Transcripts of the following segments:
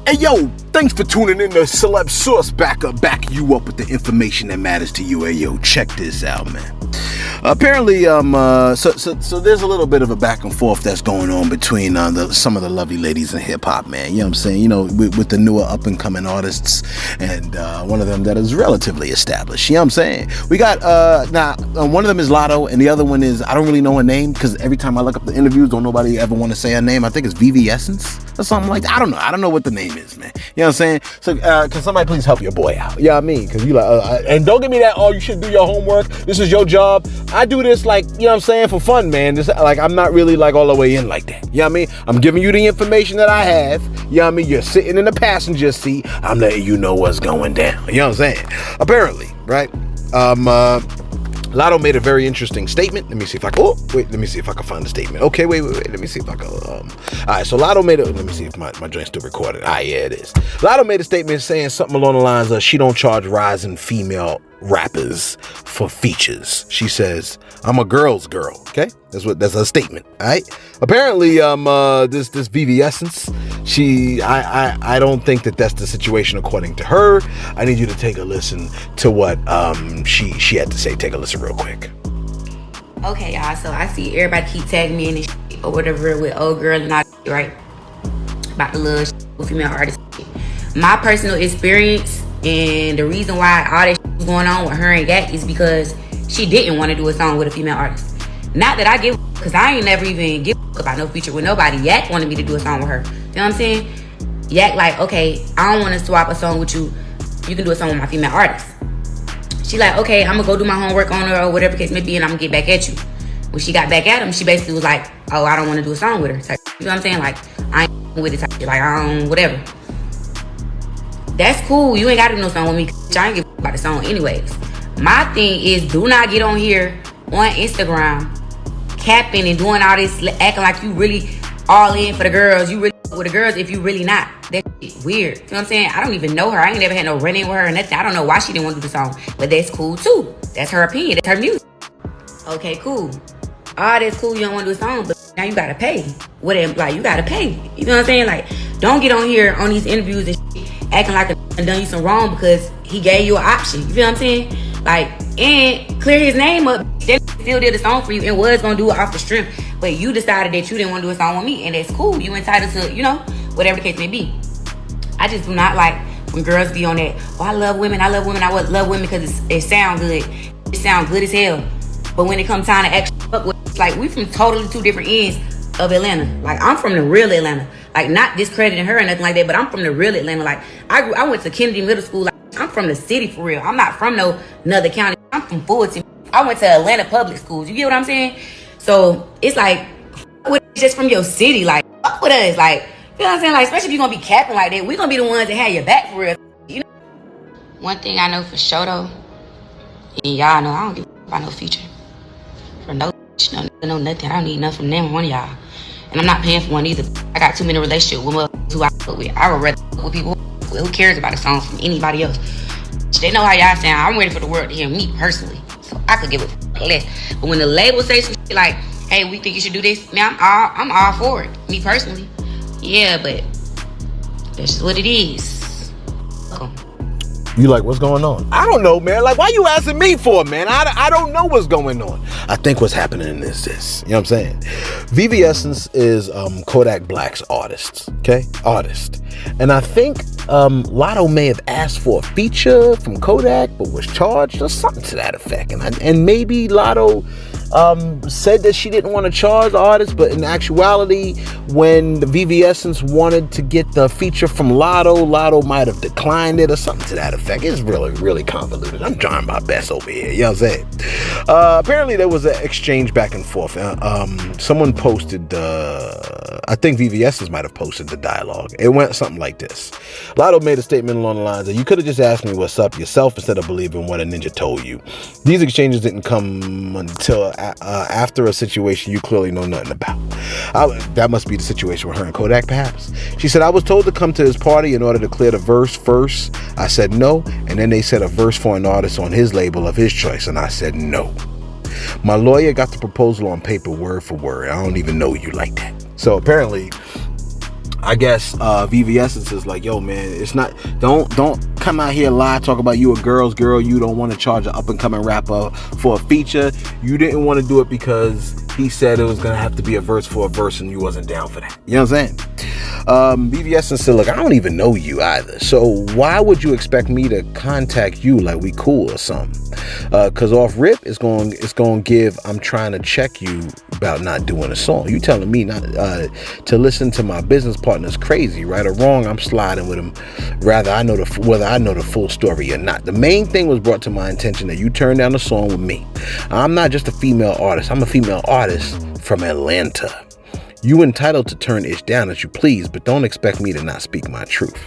Hey yo, thanks for tuning in to Celeb Source back you up with the information that matters to you. Hey yo, check this out, man. Apparently, so there's a little bit of a back and forth that's going on between some of the lovely ladies in hip hop, man. You know what I'm saying? You know, with the newer up and coming artists, and one of them that is relatively established. You know what I'm saying? We got one of them is Latto, and the other one is, I don't really know her name because every time I look up the interviews, don't nobody ever want to say her name. I think it's VV Essence or something like that. I don't know what the name is, man. You know what I'm saying? So can somebody please help your boy out? You know what I mean? Because you like, and don't give me that, oh, you should do your homework, this is your job. I do this like, you know what I'm saying, for fun, man. This, like, I'm not really like all the way in like that. You know what I mean? I'm giving you the information that I have. You know what I mean? You're sitting in the passenger seat. I'm letting you know what's going down. You know what I'm saying? Apparently, right? Latto made a very interesting statement. Let me see if I can find the statement. Okay, wait. Let me see if I can. All right, so Latto made let me see if my joint's still recorded. Yeah, it is. Latto made a statement saying something along the lines of, she don't charge rising female rappers for features. She says, I'm a girl's girl. Okay, that's a statement. All right. Apparently, this VV Essence, I don't think that's the situation according to her. I need you to take a listen to what she had to say. Take a listen real quick. Okay, y'all. So I see everybody keep tagging me in this shit or whatever with old girl and all that, right? About the little shit with female artists. My personal experience and the reason why all that shit was going on with her and Yak is because she didn't want to do a song with a female artist. Not that I give, because I ain't never even give about no feature with nobody. Yak wanted me to do a song with her. You know what I'm saying? Yak like, okay, I don't want to swap a song with you. You can do a song with my female artist. She like, okay, I'm gonna go do my homework on her or whatever case may be, and I'm gonna get back at you. When she got back at him, she basically was like, oh, I don't want to do a song with her. Type. You know what I'm saying? Like, I ain't with it. Type. Like, I don't, whatever. That's cool. You ain't got to do no song with me. I ain't give a about the song anyways. My thing is, do not get on here on Instagram capping and doing all this, acting like you really all in for the girls. You really with the girls if you really not. That shit weird. You know what I'm saying? I don't even know her. I ain't never had no run-in with her or nothing. I don't know why she didn't want to do the song. But that's cool too. That's her opinion. That's her music. Okay, cool. All that's cool. You don't want to do a song, but now you gotta pay. What it imply? You gotta pay. You know what I'm saying? Like, don't get on here on these interviews and shit acting like a done you some wrong because he gave you an option. You feel what I'm saying? Like, and clear his name up. They still did a song for you and was gonna do it off the strength, but you decided that you didn't want to do a song with me, and that's cool. You entitled to, you know, whatever the case may be. I just do not like when girls be on that, oh, I love women, I love women because it sounds good. It sounds good as hell. But when it comes time to actually fuck with, it's like we from totally two different ends of Atlanta. Like, I'm from the real Atlanta. Like, not discrediting her or nothing like that, but I'm from the real Atlanta. Like, I went to Kennedy Middle School. Like, I'm from the city for real. I'm not from no another county. I'm from Fulton. I went to Atlanta public schools. You get what I'm saying? So it's like, with just from your city, like, fuck with us. Like, you know what I'm saying? Like, especially if you're gonna be capping like that, we're gonna be the ones that have your back for real. You know? One thing I know for sure though, and y'all know I don't give a about no feature. For no nothing. I don't need nothing from them or one of y'all. And I'm not paying for one either. I got too many relationships with motherfuckers who I fuck with. I would rather fuck with people who cares about a song from anybody else. They know how y'all sound. I'm ready for the world to hear me personally. So I could give a fuck less. But when the label say some shit like, hey, we think you should do this, man, I'm all for it. Me personally. Yeah, but that's just what it is. You like, what's going on? I don't know, man. Like, why you asking me for, man? I don't know what's going on. I think what's happening is this. You know what I'm saying? VV Essence is Kodak Black's artist. Okay? Artist. And I think Latto may have asked for a feature from Kodak, but was charged or something to that effect. And maybe Latto said that she didn't want to charge the artist, but in actuality, when the VV Essence wanted to get the feature from Latto might have declined it or something to that effect. It's really, really convoluted. I'm trying my best over here. You know what I'm saying? Apparently, there was an exchange back and forth. Someone posted, I think VV Essence might have posted the dialogue. It went something like this. Latto made a statement along the lines of, you could have just asked me what's up yourself instead of believing what a ninja told you. These exchanges didn't come until after a situation you clearly know nothing about. That must be the situation with her and Kodak, perhaps. She said, I was told to come to his party in order to clear the verse first. I said no, and then they said a verse for an artist on his label of his choice, and I said no. My lawyer got the proposal on paper word for word. I don't even know you like that. So apparently, I guess VVS is like, yo, man, it's not. Don't come out here lie, talk about you a girl's girl. You don't want to charge an up and coming rapper for a feature. You didn't want to do it because he said it was gonna have to be a verse for a verse, and you wasn't down for that. You know what I'm saying? VVS said, look, I don't even know you either, so why would you expect me to contact you like we cool or something? Cause off rip, it's going give. I'm trying to check you about not doing a song. You telling me not to listen to my business partner's crazy, right or wrong? I'm sliding with him. Whether I know the full story or not. The main thing was brought to my attention that you turned down a song with me. I'm not just a female artist. I'm a female artist from Atlanta. You entitled to turn it down as you please, but don't expect me to not speak my truth.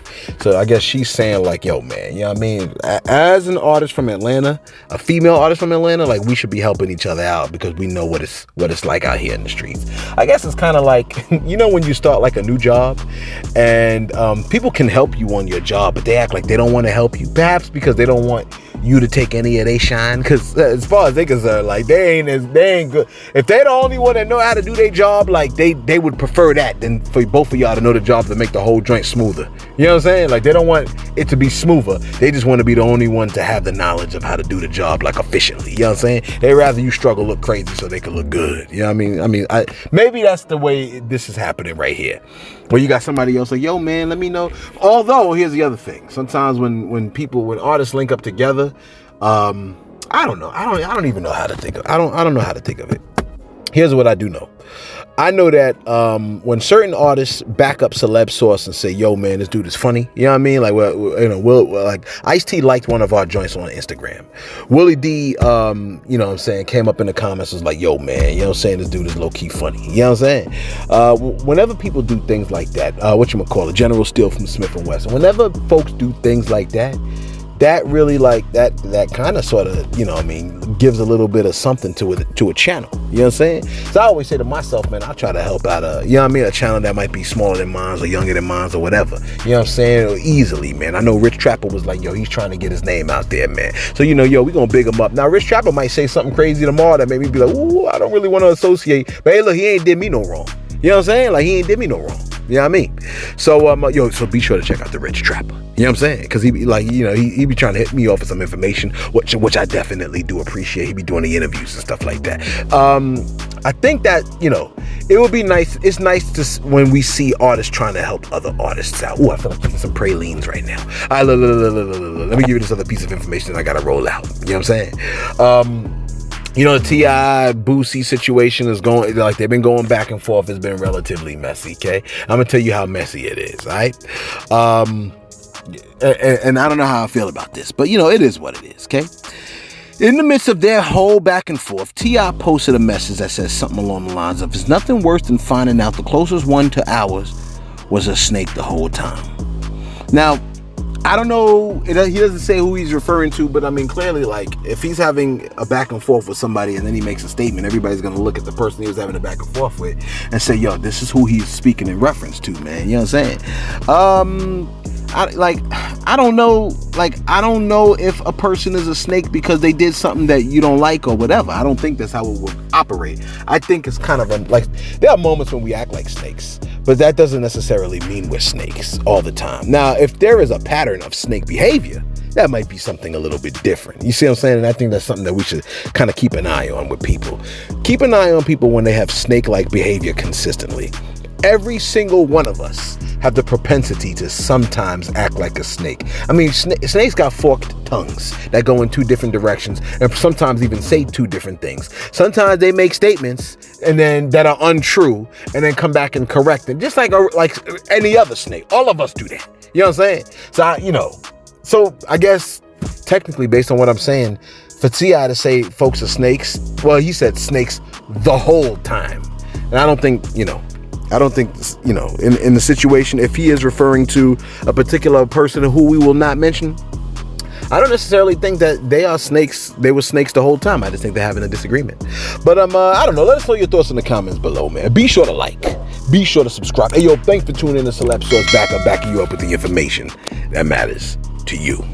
So I guess she's saying like, yo, man, you know what I mean? As an artist from Atlanta, a female artist from Atlanta, like we should be helping each other out because we know what it's like out here in the streets. I guess it's kind of like, you know, when you start like a new job and people can help you on your job, but they act like they don't want to help you, perhaps because they don't want you to take any of their shine, because as far as they concerned, like they ain't good. If they're the only one that know how to do their job, like they would prefer that than for both of y'all to know the job to make the whole joint smoother. You know what I'm saying? Like they don't want it to be smoother. They just want to be the only one to have the knowledge of how to do the job like efficiently. You know what I'm saying? They rather you struggle, look crazy so they can look good. You know what I mean? Maybe that's the way this is happening right here. Where you got somebody else like, yo, man, let me know. Although, here's the other thing. Sometimes when artists link up together, I don't know. I don't even know how to think of it. I don't know how to think of it. Here's what I do know. I know that when certain artists back up celeb source and say, yo, man, this dude is funny. You know what I mean? Like, like Ice-T liked one of our joints on Instagram. Willie D, you know what I'm saying, came up in the comments was like, yo, man, you know what I'm saying? This dude is low-key funny. You know what I'm saying? Whenever people do things like that, General Steele from Smith & Wesson, whenever folks do things like that, that really like that kind of sort of, you know what I mean, gives a little bit of something to a channel. You know what I'm saying? So I always say to myself, man, I try to help out you know what I mean, a channel that might be smaller than mine or younger than mine or whatever. You know what I'm saying? Or easily, man. I know Rich Trapper was like, yo, he's trying to get his name out there, man. So, you know, yo, we gonna big him up. Now, Rich Trapper might say something crazy tomorrow that made me be like, ooh, I don't really want to associate. But hey, look, he ain't did me no wrong. You know what I'm saying? Like, he ain't did me no wrong. You know what I mean? So, so be sure to check out the Rich Trapper. You know what I'm saying? Because he be like, you know, he be trying to hit me off with some information, which I definitely do appreciate. He be doing the interviews and stuff like that. I think that, you know, it would be nice. It's nice to when we see artists trying to help other artists out. Ooh, I feel like taking some pralines right now. All right, let me give you this other piece of information that I got to roll out. You know what I'm saying? You know, the T.I. Boosie situation is going, like, they've been going back and forth. It's been relatively messy, okay? I'm going to tell you how messy it is, all right? And I don't know how I feel about this, but, you know, it is what it is, okay? In the midst of their whole back and forth, T.I. posted a message that says something along the lines of, it's nothing worse than finding out the closest one to ours was a snake the whole time. Now, I don't know, he doesn't say who he's referring to, but I mean, clearly, like, if he's having a back and forth with somebody and then he makes a statement, everybody's going to look at the person he was having a back and forth with and say, yo, this is who he's speaking in reference to, man. You know what I'm saying? I don't know if a person is a snake because they did something that you don't like or whatever. I don't think that's how it would operate. I think it's kind of like, there are moments when we act like snakes, but that doesn't necessarily mean we're snakes all the time. Now, if there is a pattern of snake behavior, that might be something a little bit different. You see what I'm saying? And I think that's something that we should kind of keep an eye on with people. Keep an eye on people when they have snake-like behavior consistently. Every single one of us have the propensity to sometimes act like a snake. I mean, snakes got forked tongues that go in two different directions and sometimes even say two different things. Sometimes they make statements and then that are untrue and then come back and correct them, just like any other snake. All of us do that. You know what I'm saying? So I guess technically, based on what I'm saying, for T.I. to say folks are snakes, well, he said snakes the whole time. And I don't think, in the situation, if he is referring to a particular person who we will not mention, I don't necessarily think that they are snakes. They were snakes the whole time. I just think they're having a disagreement. But I don't know. Let us know your thoughts in the comments below, man. Be sure to like. Be sure to subscribe. Hey, yo, thanks for tuning in to Celeb Source backing you up with the information that matters to you.